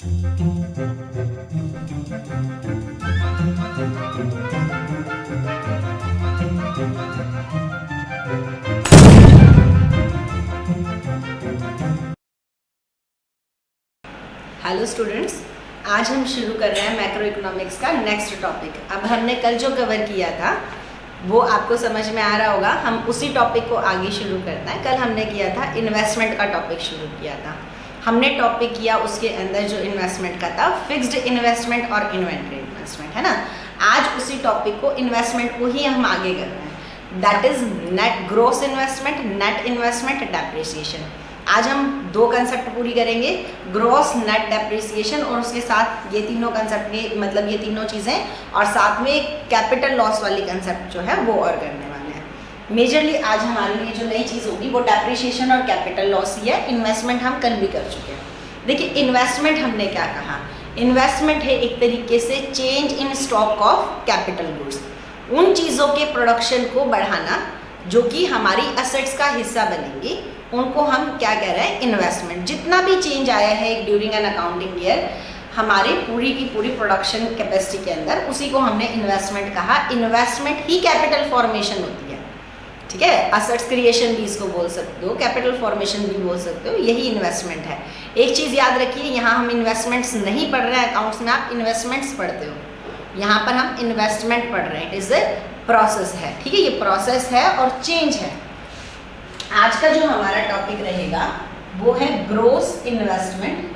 Hello students, आज हम शुरू कर रहे हैं मैक्रो इकोनॉमिक्स का नेक्स्ट टॉपिक। अब हमने कल जो कवर किया था वो आपको समझ में आ रहा होगा, हम उसी टॉपिक को आगे शुरू करते हैं। कल हमने किया था इन्वेस्टमेंट का टॉपिक शुरू किया था। हमने टॉपिक किया उसके अंदर जो इन्वेस्टमेंट का था फिक्स्ड इन्वेस्टमेंट और इन्वेंटरी इन्वेस्टमेंट, है ना। आज उसी टॉपिक को इन्वेस्टमेंट को ही हम आगे कर रहे हैं, that is net gross investment, net investment, depreciation. आज हम दो कंसेप्ट पूरी करेंगे, ग्रॉस, नेट, डेप्रिसिएशन, और उसके साथ ये तीनों कंसेप्ट के मतलब ये तीनों चीज़ें, और साथ में कैपिटल लॉस वाली कंसेप्ट जो है वो और करने वाले हैं। मेजरली आज हमारे लिए जो नई चीज़ होगी वो डेप्रिसिएशन और कैपिटल लॉस ही है। इन्वेस्टमेंट हम कल भी कर चुके हैं। देखिए, इन्वेस्टमेंट हमने क्या कहा, इन्वेस्टमेंट है एक तरीके से change in stock of capital goods, उन चीज़ों के प्रोडक्शन को बढ़ाना जो कि हमारी असेट्स का हिस्सा बनेंगी, उनको हम क्या कह रहे हैं, इन्वेस्टमेंट। जितना भी चेंज आया है ड्यूरिंग एन अकाउंटिंग ईयर हमारी पूरी की पूरी प्रोडक्शन कैपेसिटी के अंदर, उसी को हमने इन्वेस्टमेंट कहा। इन्वेस्टमेंट ही कैपिटल फॉर्मेशन होती है, ठीक है। असेट्स क्रिएशन भी इसको बोल सकते हो, कैपिटल फॉर्मेशन भी बोल सकते हो, यही इन्वेस्टमेंट है। एक चीज़ याद रखिए, यहाँ हम इन्वेस्टमेंट्स नहीं पढ़ रहे हैं अकाउंट्स में, आप इन्वेस्टमेंट्स पढ़ते हो। यहाँ पर हम इन्वेस्टमेंट पढ़ रहे हैं, इट इज़ ए प्रोसेस है, ठीक है। ये प्रोसेस है और चेंज है। आज का जो हमारा टॉपिक रहेगा वो है ग्रॉस इन्वेस्टमेंट,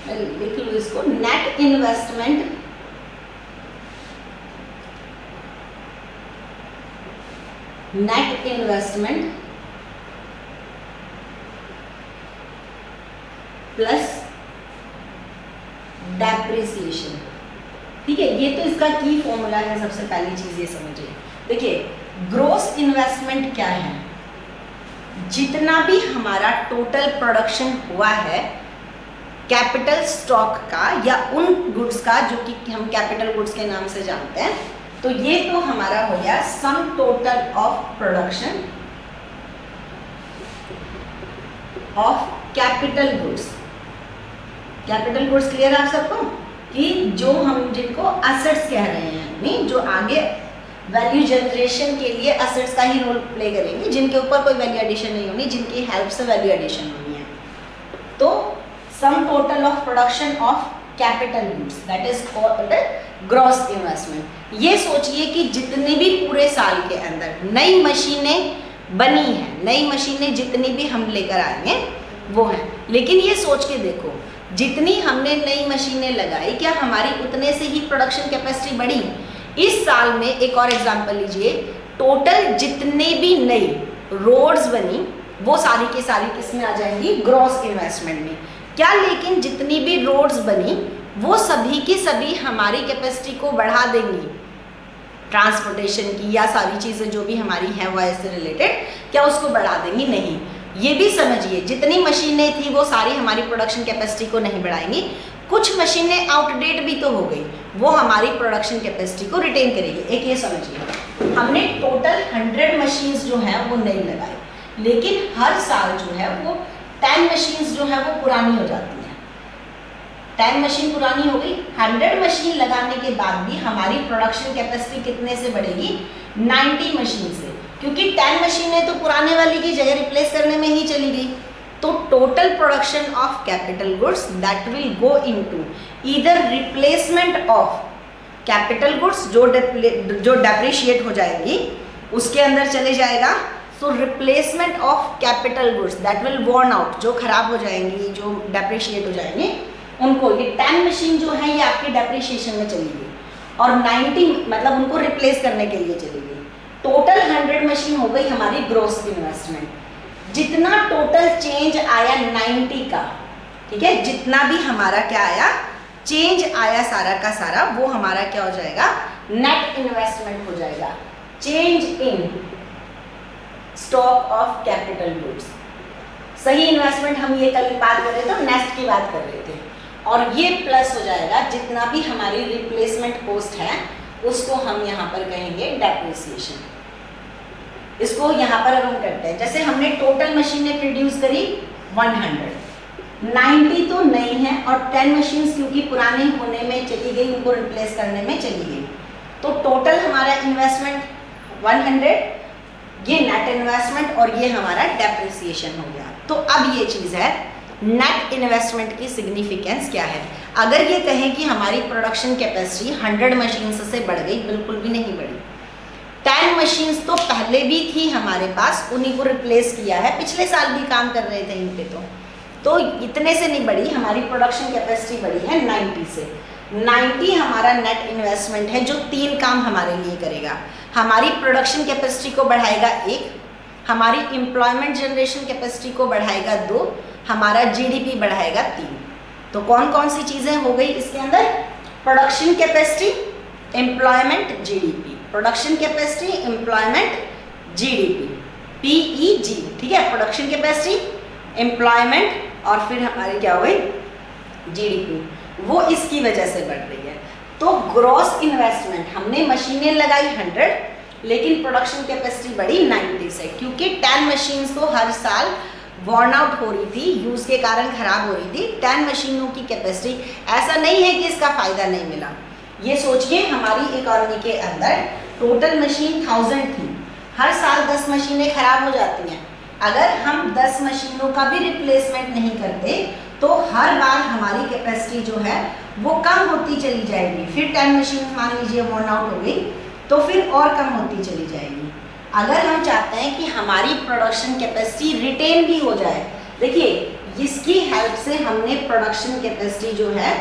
लिख लो इसको, net investment, net investment plus depreciation, ठीक है। ये तो इसका की फॉर्मूला है। सबसे पहली चीज ये समझिए, देखिए ग्रॉस इन्वेस्टमेंट क्या है, जितना भी हमारा टोटल प्रोडक्शन हुआ है कैपिटल स्टॉक का या उन गुड्स का जो कि हम कैपिटल गुड्स के नाम से जानते हैं, तो ये तो हमारा हो गया सम total of production of capital goods. Capital goods clear है आप सबको, कि जो हम जिनको असेट्स कह रहे हैं, नहीं जो आगे वैल्यू जनरेशन के लिए असेट्स का ही रोल प्ले करेंगे, जिनके ऊपर कोई वैल्यू एडिशन नहीं होनी, जिनकी हेल्प से वैल्यू एडिशन होनी है। तो सम total of production of capital goods, that is called gross investment. ये सोचिए कि जितने भी पूरे साल के अंदर नई मशीनें बनी हैं, नई मशीनें जितनी भी हम लेकर आएंगे वो हैं, लेकिन ये सोच के देखो जितनी हमने नई मशीनें लगाई, क्या हमारी उतने से ही प्रोडक्शन कैपेसिटी बढ़ी? इस साल में एक और एग्जांपल लीजिए, टोटल जितने भी नई रोड्स बनी वो सारी की सारी किसमें आ जाएंगी, ग्रॉस इन्वेस्टमेंट में। क्या लेकिन जितनी भी रोड्स बनी वो सभी की सभी हमारी कैपेसिटी को बढ़ा देंगी, ट्रांसपोर्टेशन की या सारी चीज़ें जो भी हमारी हैं वो इससे रिलेटेड, क्या उसको बढ़ा देंगी? नहीं। ये भी समझिए, जितनी मशीनें थी वो सारी हमारी प्रोडक्शन कैपेसिटी को नहीं बढ़ाएंगी। कुछ मशीनें आउटडेट भी तो हो गई, वो हमारी प्रोडक्शन कैपेसिटी को रिटेन करेगी। एक ये समझिए, हमने टोटल 100 मशीन्स जो हैं वो नई लगाई, लेकिन हर साल जो है वो 10 मशीन्स जो है वो पुरानी हो जाती हैं। 10 मशीन पुरानी हो गई, 100 मशीन लगाने के बाद भी हमारी प्रोडक्शन कैपेसिटी कितने से बढ़ेगी, 90 मशीन से, क्योंकि 10 मशीनें तो पुराने वाली की जगह रिप्लेस करने में ही चली गई। तो total production of capital goods that will go into either replacement of capital goods जो डेप्रिशिएट हो जाएंगी उसके अंदर चले जाएगा, so replacement of capital goods that will worn out, जो खराब हो जाएंगी, जो डेप्रिशिएट हो जाएंगे, उनको ये 10 मशीन जो है ये आपकी डेप्रिशिएशन में चली गई, और 90 मतलब उनको रिप्लेस करने के लिए चली गई। टोटल 100 मशीन हो गई हमारी ग्रॉस इन्वेस्टमेंट। जितना टोटल चेंज आया 90 का, ठीक है, जितना भी हमारा क्या आया, चेंज आया सारा का सारा, वो हमारा क्या हो जाएगा, नेट इन्वेस्टमेंट हो जाएगा, change in stock of capital goods. सही इन्वेस्टमेंट हम ये कल बात कर रहे थे, नेक्स्ट की बात कर रहे थे, और ये प्लस हो जाएगा जितना भी हमारी रिप्लेसमेंट कॉस्ट है उसको हम यहाँ पर कहेंगे डेप्रिसिएशन। इसको यहाँ पर हम करते हैं, जैसे हमने टोटल मशीनें प्रोड्यूस करी 100, 90 तो नहीं है और 10 मशीन्स क्योंकि पुराने होने में चली गई, उनको रिप्लेस करने में चली गई, तो टोटल हमारा इन्वेस्टमेंट 100, ये नेट इन्वेस्टमेंट और ये हमारा डेप्रिसिएशन हो गया। तो अब ये चीज़ है नेट इन्वेस्टमेंट की सिग्निफिकेंस क्या है। अगर ये कहें कि हमारी प्रोडक्शन कैपेसिटी 100 मशीन्स से बढ़ गई, बिल्कुल भी नहीं बढ़ी। 10 मशीन्स तो पहले भी थी हमारे पास, उन्हीं को रिप्लेस किया है, पिछले साल भी काम कर रहे थे इन पे, तो इतने से नहीं बढ़ी, हमारी प्रोडक्शन कैपेसिटी बढ़ी है 90 से। 90 हमारा नेट इन्वेस्टमेंट है जो 3 काम हमारे लिए करेगा। हमारी प्रोडक्शन कैपेसिटी को बढ़ाएगा 1, हमारी एम्प्लॉयमेंट जनरेशन कैपेसिटी को बढ़ाएगा 2, हमारा जीडीपी बढ़ाएगा 3। तो कौन कौन सी चीज़ें हो गई इसके अंदर? Production capacity, employment, GDP. Production capacity, employment, GDP, PEG, ठीक है। प्रोडक्शन कैपेसिटी, एम्प्लॉयमेंट और फिर हमारी क्या हो गई? जीडीपी। वो इसकी वजह से बढ़ रही है। तो ग्रॉस इन्वेस्टमेंट, हमने मशीनें लगाई 100 लेकिन प्रोडक्शन कैपेसिटी बढ़ी 90 से, क्योंकि 10 मशीन्स तो हर साल वॉर्न आउट हो रही थी, यूज़ के कारण खराब हो रही थी। 10 मशीनों की कैपेसिटी, ऐसा नहीं है कि इसका फ़ायदा नहीं मिला। ये सोचिए हमारी इकोनॉमी के अंदर टोटल मशीन 1000 थी, हर साल 10 मशीनें खराब हो जाती हैं। अगर हम 10 मशीनों का भी रिप्लेसमेंट नहीं करते तो हर बार हमारी कैपेसिटी जो है वो कम होती चली जाएगी। फिर 10 मशीन मान लीजिए वॉर्न आउट हो गई तो फिर और कम होती चली जाएगी। अगर हम चाहते हैं कि हमारी प्रोडक्शन कैपेसिटी रिटेन भी हो जाए, देखिए इसकी हेल्प से हमने प्रोडक्शन कैपेसिटी जो है,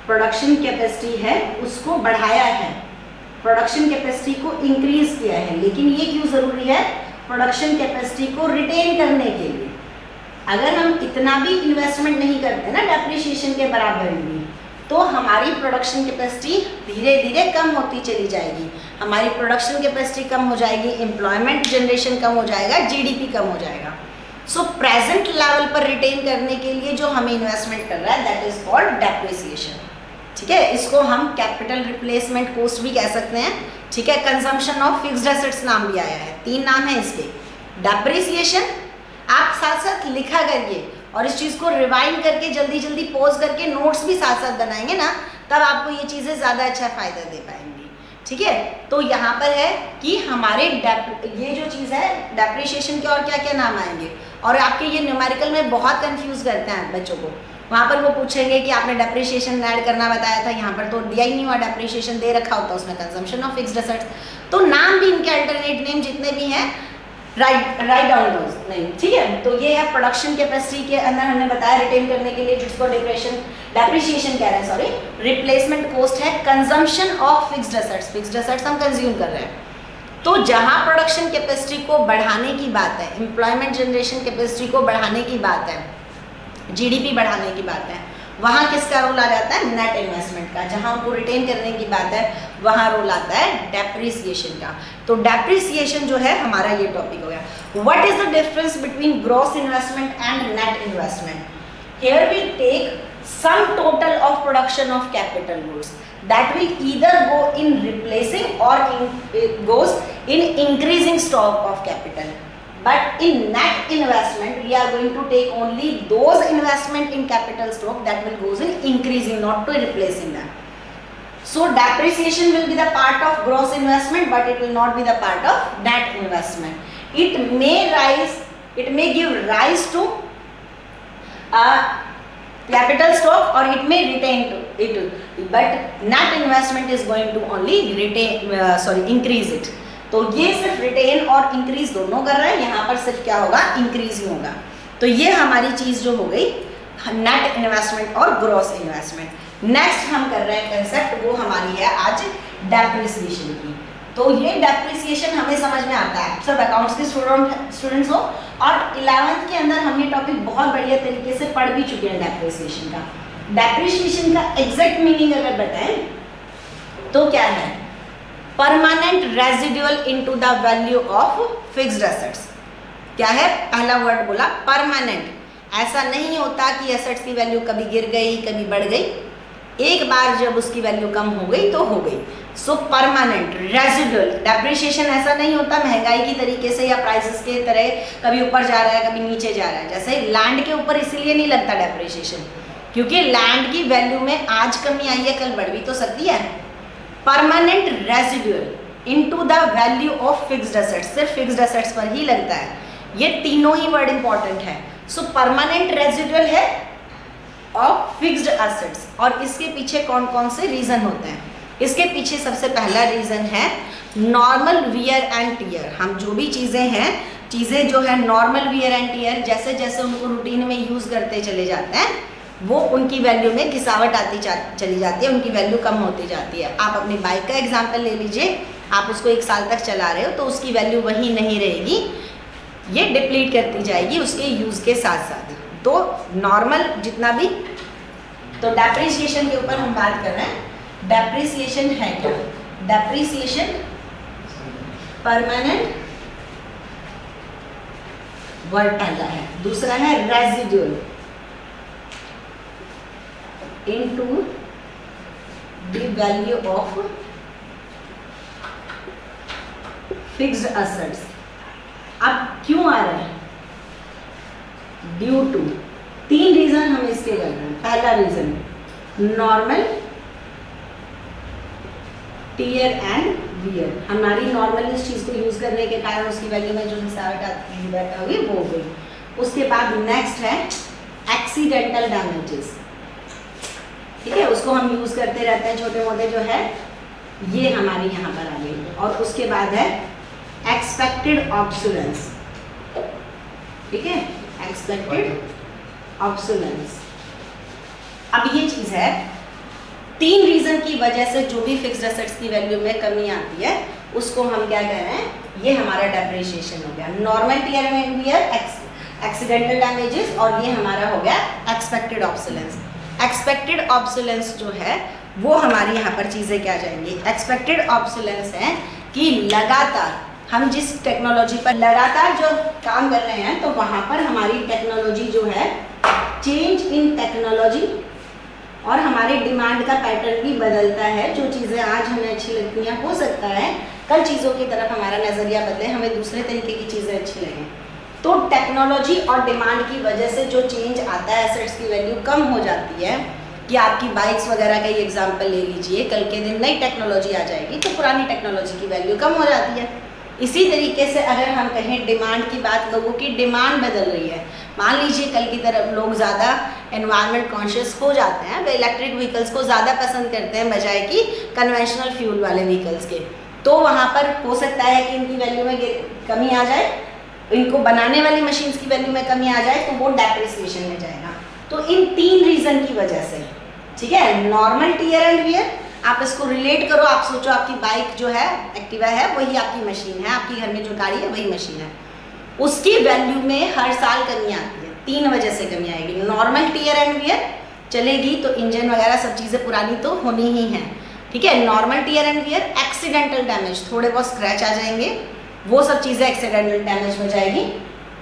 प्रोडक्शन कैपेसिटी है उसको बढ़ाया है, प्रोडक्शन कैपेसिटी को इंक्रीज किया है। लेकिन ये क्यों ज़रूरी है? प्रोडक्शन कैपेसिटी को रिटेन करने के लिए। अगर हम इतना भी इन्वेस्टमेंट नहीं करते ना डेप्रिसिएशन के बराबर भी, तो हमारी प्रोडक्शन कैपेसिटी धीरे धीरे कम होती चली जाएगी। हमारी प्रोडक्शन कैपेसिटी कम हो जाएगी, एम्प्लॉयमेंट जनरेशन कम हो जाएगा, जीडीपी कम हो जाएगा। सो प्रेजेंट लेवल पर रिटेन करने के लिए जो हमें इन्वेस्टमेंट कर रहा है दैट इज कॉल्ड डेप्रिसिएशन, ठीक है। इसको हम कैपिटल रिप्लेसमेंट कॉस्ट भी कह सकते हैं, ठीक है। कंजम्पशन ऑफ फिक्स्ड एसेट्स नाम भी आया है, 3 नाम है इसके। डेप्रिसिएशन आप साथ साथ लिखा करिए और इस चीज़ को रिवाइंड करके जल्दी जल्दी पॉज करके नोट्स भी साथ साथ बनाएंगे ना, तब आपको ये चीज़ें ज़्यादा अच्छा फ़ायदा दे पाएंगी, ठीक है। तो यहाँ पर है कि हमारे ये जो चीज़ है डेप्रिसिएशन के और क्या क्या नाम आएंगे, और आपके ये न्यूमेरिकल में बहुत कंफ्यूज करते हैं बच्चों को। वहाँ पर वो पूछेंगे कि आपने डेप्रिसिएशन ऐड करना बताया था, यहाँ पर तो दिया ही नहीं हुआ, डेप्रिसिएशन दे रखा होता उसमें कंजम्पशन ऑफ फिक्स्ड एसेट्स। तो नाम भी इनके अल्टरनेट नेम जितने भी हैं राइट डाउन दोस नहीं, ठीक है। तो ये है प्रोडक्शन कैपेसिटी के अंदर हमने बताया रिटेन करने के लिए, जिसको डेप्रिसिएशन कह रहे हैं, सॉरी। रिप्लेसमेंट कॉस्ट है consumption of fixed assets, fixed assets हम कंज्यूम कर रहे हैं। तो जहाँ प्रोडक्शन कैपेसिटी को बढ़ाने की बात है, एम्प्लॉयमेंट जनरेशन कैपेसिटी को बढ़ाने की बात है, जीडीपी बढ़ाने की बात है, वहाँ किसका रोल आ जाता है? नेट इन्वेस्टमेंट का। जहाँ उनको रिटेन करने की बात है वहाँ रोल आता है डेप्रिसिएशन का। तो डेप्रिसिएशन जो है हमारा ये टॉपिक हो गया। What is the difference between gross investment and net investment? Here we take sum total of production of capital goods that will either go in replacing or goes in increasing stock of capital. But in net investment, we are going to take only those investment in capital stock that will goes in increasing, not to replacing them. So depreciation will be the part of gross investment, but it will not be the part of net investment. It may give rise to capital stock or it may retain to it, but net investment is going to only increase it. तो ये सिर्फ retain और increase दोनों कर रहा है, यहाँ पर सिर्फ क्या होगा? इंक्रीज ही होगा। तो ये हमारी चीज जो हो गई नेट इन्वेस्टमेंट और ग्रॉस इन्वेस्टमेंट। नेक्स्ट हम कर रहे हैं कंसेप्ट, वो हमारी है आज डेप्रिसिएशन की। तो ये डेप्रिसिएशन हमें समझ में आता है, सब अकाउंट्स के स्टूडेंट्स हो, और 11th के अंदर हम ये टॉपिक बहुत बढ़िया तरीके से पढ़ भी चुके हैं डेप्रिसिएशन का। डेप्रिसिएशन का एग्जैक्ट मीनिंग अगर बताएं तो क्या है? Permanent residual into the value of fixed assets. क्या है? पहला वर्ड बोला परमानेंट। ऐसा नहीं होता कि एसेट्स की वैल्यू कभी गिर गई कभी बढ़ गई, एक बार जब उसकी वैल्यू कम हो गई तो हो गई। सो परमानेंट रेजिडुअल डेप्रिसिएशन ऐसा नहीं होता महंगाई की तरीके से या प्राइसेस के तरह कभी ऊपर जा रहा है कभी नीचे जा रहा है। जैसे लैंड के ऊपर इसीलिए नहीं लगता डेप्रिसिएशन, क्योंकि लैंड की वैल्यू में आज कमी आई है कल बढ़ भी तो सकती है। Permanent residual into the value of fixed assets, सिर्फ फिक्स्ड एसेट्स पर ही लगता है। ये तीनों ही वर्ड इंपॉर्टेंट है। सो परमानेंट रेजिडुअल है ऑफ फिक्स्ड एसेट्स। और इसके पीछे कौन कौन से रीजन होते हैं? इसके पीछे सबसे पहला रीजन है नॉर्मल वियर एंड टियर। हम जो भी चीज़ें जो है नॉर्मल वियर एंड टियर, जैसे जैसे उनको रूटीन में यूज़ करते चले जाते हैं वो उनकी वैल्यू में घिसावट आती चली जाती है, उनकी वैल्यू कम होती जाती है। आप अपनी बाइक का एग्जाम्पल ले लीजिए, आप उसको 1 साल तक चला रहे हो तो उसकी वैल्यू वही नहीं रहेगी, ये डिप्लीट करती जाएगी उसके यूज़ के साथ साथ। तो नॉर्मल जितना भी, तो डेप्रिसिएशन के ऊपर हम बात कर रहे हैं। डेप्रिसिएशन है क्या? डेप्रिसिएशन परमानेंट वर्ड पहला है। दूसरा है residual into the value of fixed assets. अब क्यों आ रहा है? ड्यू टू 3 रीजन हम इसके कर रहे हैं। पहला reason normal tear and wear, हमारी नॉर्मल इस चीज़ को यूज़ करने के कारण उसकी वैल्यू में जो घिसावट होगी वो हो गई। उसके बाद नेक्स्ट है एक्सीडेंटल डैमेजेस, ठीक है, उसको हम यूज़ करते रहते हैं छोटे मोटे जो है, ये हमारी यहाँ पर आ गई। और उसके बाद है एक्सपेक्टेड ऑब्सोलेंस, ठीक है, एक्सपेक्टेड ऑब्सोलेंस। अब ये चीज़ है 3 रीजन की वजह से जो भी फिक्स्ड एसेट्स की वैल्यू में कमी आती है उसको हम क्या कह रहे हैं, ये हमारा डेप्रिसिएशन हो गया। Normal tear and wear, accidental damages, और ये हमारा हो गया एक्सपेक्टेड ऑब्सोलेंस। एक्सपेक्टेड ऑब्सोलेंस जो है वो हमारी यहाँ पर चीज़ें क्या जाएंगी? एक्सपेक्टेड ऑब्सोलेंस है कि लगातार हम जिस टेक्नोलॉजी पर लगातार जो काम कर रहे हैं तो वहाँ पर हमारी टेक्नोलॉजी जो है, चेंज इन टेक्नोलॉजी और हमारे डिमांड का पैटर्न भी बदलता है। जो चीज़ें आज हमें अच्छी लगती हैं हो सकता है कल चीज़ों की तरफ हमारा नज़रिया बदले, हमें दूसरे तरीके की चीज़ें अच्छी लगें। तो टेक्नोलॉजी और डिमांड की वजह से जो चेंज आता है, एसेट्स की वैल्यू कम हो जाती है। कि आपकी बाइक्स वगैरह का ही एग्जाम्पल ले लीजिए, कल के दिन नई टेक्नोलॉजी आ जाएगी तो पुरानी टेक्नोलॉजी की वैल्यू कम हो जाती है। इसी तरीके से अगर हम कहें डिमांड की बात, लोगों की डिमांड बदल रही है। मान लीजिए कल की तरफ लोग ज़्यादा एनवायरनमेंट कॉन्शियस हो जाते हैं, वे इलेक्ट्रिक व्हीकल्स को ज़्यादा पसंद करते हैं बजाय कि कन्वेंशनल फ्यूल वाले व्हीकल्स के। तो वहाँ पर हो सकता है कि इनकी वैल्यू में कमी आ जाए, इनको बनाने वाली मशीन्स की वैल्यू में कमी आ जाए तो वो डेप्रिसिएशन में जाएगा। तो इन 3 रीज़न की वजह से, ठीक है, नॉर्मल टियर एंड वियर, आप इसको रिलेट करो, आप सोचो आपकी बाइक जो है एक्टिवा है वही आपकी मशीन है, आपकी घर में जो गाड़ी है वही मशीन है, उसकी वैल्यू में हर साल कमी आती है। 3 वजह से कमी आएगी। नॉर्मल टियर एंड वियर चलेगी तो इंजन वगैरह सब चीज़ें पुरानी तो होनी ही हैं, ठीक है। Normal tear and wear, accidental damage, थोड़े बहुत स्क्रैच आ जाएंगे, वो सब चीज़ें एक्सीडेंटल डैमेज में जाएगी।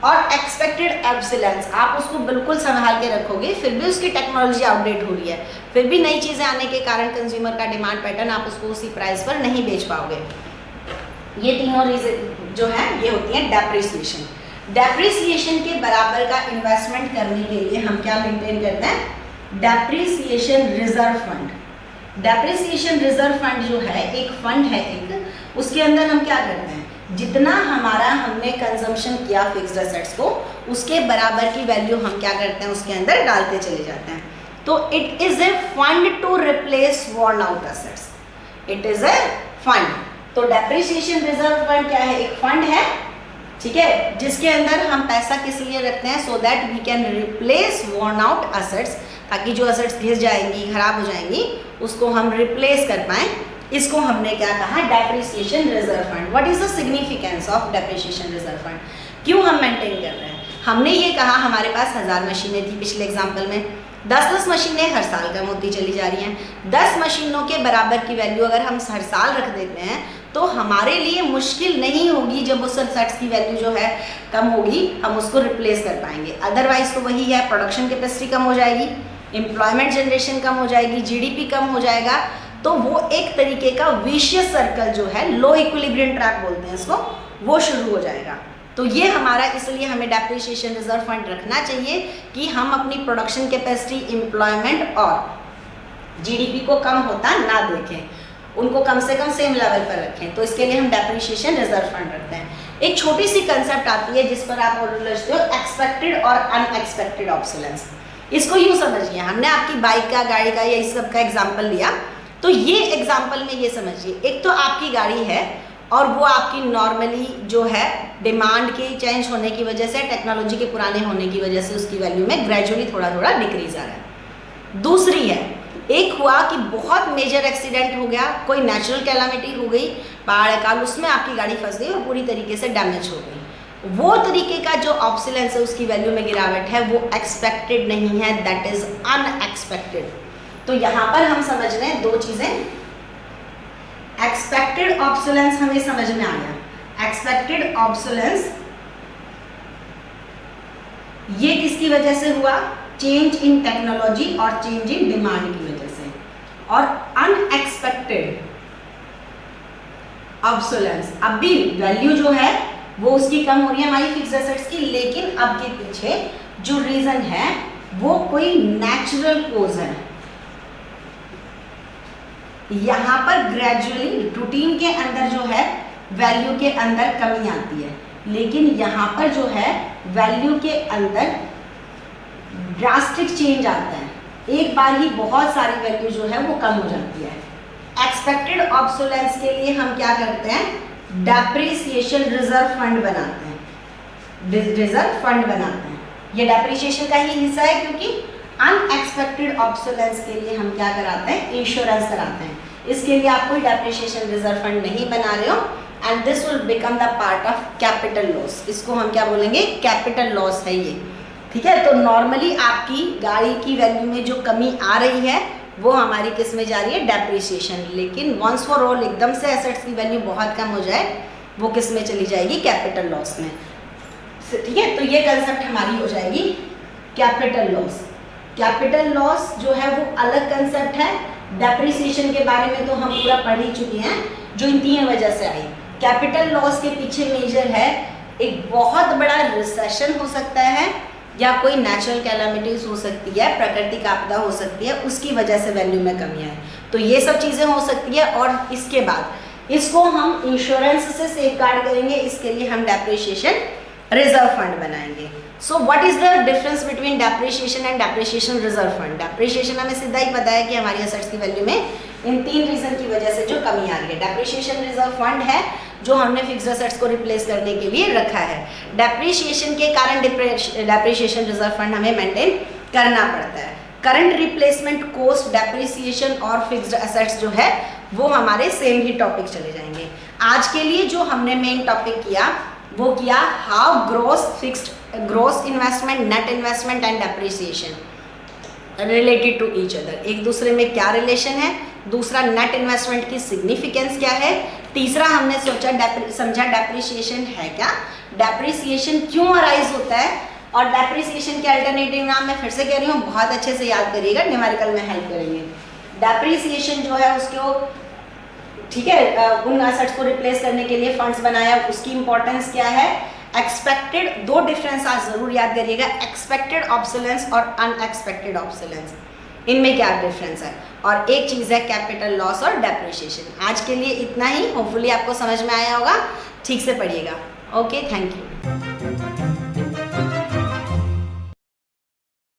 और एक्सपेक्टेड ऑब्सोलेंस, आप उसको बिल्कुल संभाल के रखोगे, फिर भी उसकी टेक्नोलॉजी अपडेट हो रही है, फिर भी नई चीज़ें आने के कारण कंज्यूमर का डिमांड पैटर्न, आप उसको उसी प्राइस पर नहीं बेच पाओगे। ये तीनों रीजन जो है ये होती है डेप्रिसिएशन। डेप्रिसिएशन के बराबर का इन्वेस्टमेंट करने के लिए हम क्या मेंटेन करते हैं? Depreciation reserve fund. Depreciation reserve fund जो है एक फंड है, एक उसके अंदर हम क्या करते हैं, जितना हमारा हमने कंजम्पशन किया फिक्स्ड एसेट्स को, उसके बराबर की वैल्यू हम क्या करते हैं उसके अंदर डालते चले जाते हैं। तो it is a fund to replace worn out assets, it is a fund. तो डेप्रिसिएशन रिजर्व फंड क्या है? एक फंड है, ठीक है, जिसके अंदर हम पैसा किस लिए रखते हैं? So that we can replace worn out assets, ताकि जो एसेट्स घिस जाएंगी, खराब हो जाएंगी, उसको हम रिप्लेस कर पाएँ। इसको हमने क्या कहा? Depreciation reserve fund. What is the significance of depreciation reserve fund? क्यों हम मेंटेन कर रहे हैं? हमने ये कहा हमारे पास 1000 मशीनें थी पिछले एग्जाम्पल में, 10-10 मशीनें हर साल कम होती चली जा रही हैं। 10 मशीनों के बराबर की वैल्यू अगर हम हर साल रख देते हैं तो हमारे लिए मुश्किल नहीं होगी, जब उस एसेट्स की वैल्यू जो है कम होगी हम उसको रिप्लेस कर पाएंगे। अदरवाइज तो वही है, प्रोडक्शन कैपेसिटी कम हो जाएगी, एम्प्लॉयमेंट जनरेशन कम हो जाएगी, जीडीपी कम हो जाएगा, तो वो एक तरीके का विशियस सर्कल जो है, लो इक्विलिब्रियम ट्रैप बोलते हैं इसको, वो शुरू हो जाएगा। तो ये हमारा, इसलिए हमें डेप्रिसिएशन रिजर्व फंड रखना चाहिए कि हम अपनी प्रोडक्शन कैपेसिटी, एम्प्लॉयमेंट और जीडीपी को कम होता ना देखें, उनको कम से कम सेम लेवल पर रखें। तो इसके लिए हम डेप्रिसिएशन रिजर्व फंड रखते हैं। एक छोटी सी कंसेप्ट आती है जिस पर आप समझते हो, एक्सपेक्टेड और अनएक्सपेक्टेड ऑब्सोलेंस। इसको यूँ समझिए, हमने आपकी बाइक का, गाड़ी का या इस सब का एग्जाम्पल लिया, तो ये एग्जाम्पल में ये समझिए, एक तो आपकी गाड़ी है और वो आपकी नॉर्मली जो है डिमांड के चेंज होने की वजह से, टेक्नोलॉजी के पुराने होने की वजह से उसकी वैल्यू में ग्रेजुअली थोड़ा थोड़ा डिक्रीज आ रहा है। दूसरी है, एक हुआ कि बहुत मेजर एक्सीडेंट हो गया, कोई नेचुरल कैलामिटी हो गई, पहाड़ काल, उसमें आपकी गाड़ी फंस गई और पूरी तरीके से डैमेज हो गई। वो तरीके का जो ऑब्सोलेंस है, उसकी वैल्यू में गिरावट है, वो एक्सपेक्टेड नहीं है, दैट इज अनएक्सपेक्टेड। तो यहाँ पर हम समझ रहे हैं दो चीजें। एक्सपेक्टेड ऑब्सोलेंस हमें समझ में आ गया। एक्सपेक्टेड ऑब्सोलेंस ये किसकी वजह से हुआ? चेंज इन टेक्नोलॉजी और चेंज इन डिमांड की वजह से। और अनएक्सपेक्टेड ऑब्सोलेंस, अब भी वैल्यू जो है वो उसकी कम हो रही है हमारी फिक्स्ड एसेट्स की, लेकिन अब के पीछे जो रीजन है वो कोई नेचुरल कोज है। यहां पर ग्रेजुअली रूटीन के अंदर जो है वैल्यू के अंदर कमी आती है, लेकिन यहां पर जो है वैल्यू के अंदर ड्रास्टिक चेंज आता है। एक बार ही बहुत सारी वैल्यू जो है वो कम हो जाती है। एक्सपेक्टेड ऑब्सोलेंस के लिए हम क्या करते हैं? डेप्रिसिएशन रिजर्व फंड बनाते हैं। रिजर्व फंड बनाते हैं, ये डेप्रिसिएशन का ही हिस्सा है, क्योंकि अनएक्सपेक्टेड ऑब्सोलेंस के लिए हम क्या कराते हैं? इंश्योरेंस कराते हैं। इसके लिए आप कोई डेप्रिसिएशन रिजर्व फंड नहीं बना रहे हो, and this will become the part of capital loss. इसको हम क्या बोलेंगे? कैपिटल लॉस है ये, ठीक है। तो नॉर्मली आपकी गाड़ी की वैल्यू में जो कमी आ रही है वो हमारी किस में जा रही है? डेप्रिसिएशन। लेकिन वंस फॉर ऑल एकदम से एसेट्स की वैल्यू बहुत कम हो जाए, वो किस में चली जाएगी? कैपिटल लॉस में, ठीक है। तो ये कंसेप्ट हमारी हो जाएगी कैपिटल लॉस। कैपिटल लॉस जो है वो अलग कंसेप्ट है। डेप्रिसिएशन के बारे में तो हम पूरा पढ़ ही चुके हैं, जो इन तीन वजह से आई। कैपिटल लॉस के पीछे मेजर है एक बहुत बड़ा रिसेशन हो सकता है, या कोई नेचुरल कैलामिटीज हो सकती है, प्राकृतिक आपदा हो सकती है, उसकी वजह से वैल्यू में कमी आए। तो ये सब चीज़ें हो सकती है। और इसके बाद इसको हम इंश्योरेंस से सेफगार्ड करेंगे, इसके लिए हम डेप्रिसिएशन रिजर्व फंड बनाएंगे। So what is the difference between depreciation and depreciation reserve fund? Depreciation हमें सीधा ही पता है कि हमारी एसेट्स की वैल्यू में इन तीन रीजन की वजह से जो कमी आ रही है। डेप्रिसिएशन रिजर्व फंड है जो हमने फिक्स्ड एसेट्स को रिप्लेस करने के लिए रखा है। डेप्रिसिएशन के कारण डेप्रिसिएशन रिजर्व फंड हमें मेंटेन करना पड़ता है। करंट रिप्लेसमेंट कॉस्ट, डेप्रिसिएशन और फिक्स्ड एसेट्स जो है वो हमारे सेम ही टॉपिक चले जाएंगे। आज के लिए जो हमने मेन टॉपिक किया वो किया how gross investment, net investment and depreciation related to each other. एक दूसरे में क्या रिलेशन है, दूसरा नेट इन्वेस्टमेंट की सिग्निफिकेंस क्या है, तीसरा हमने समझा डेप्रिसिएशन है क्या, डेप्रिसिएशन क्यों अराइज होता है, और डेप्रिसिएशन के अल्टरनेटिव नाम मैं फिर से कह रही हूँ, बहुत अच्छे से याद करिएगा, न्यूमेरिकल में हेल्प करेंगे। डेप्रिसिएशन जो है उसको, ठीक है, उन एसेट्स को रिप्लेस करने के लिए फंड्स बनाया, उसकी इंपॉर्टेंस क्या है। एक्सपेक्टेड, दो डिफरेंस आज जरूर याद करिएगा, एक्सपेक्टेड ऑब्सोलेंस और अनएक्सपेक्टेड ऑब्सोलेंस, इनमें क्या डिफरेंस है। और एक चीज़ है कैपिटल लॉस और डेप्रिसिएशन। आज के लिए इतना ही, होपफुली आपको समझ में आया होगा। ठीक से पढ़िएगा। Okay, thank you.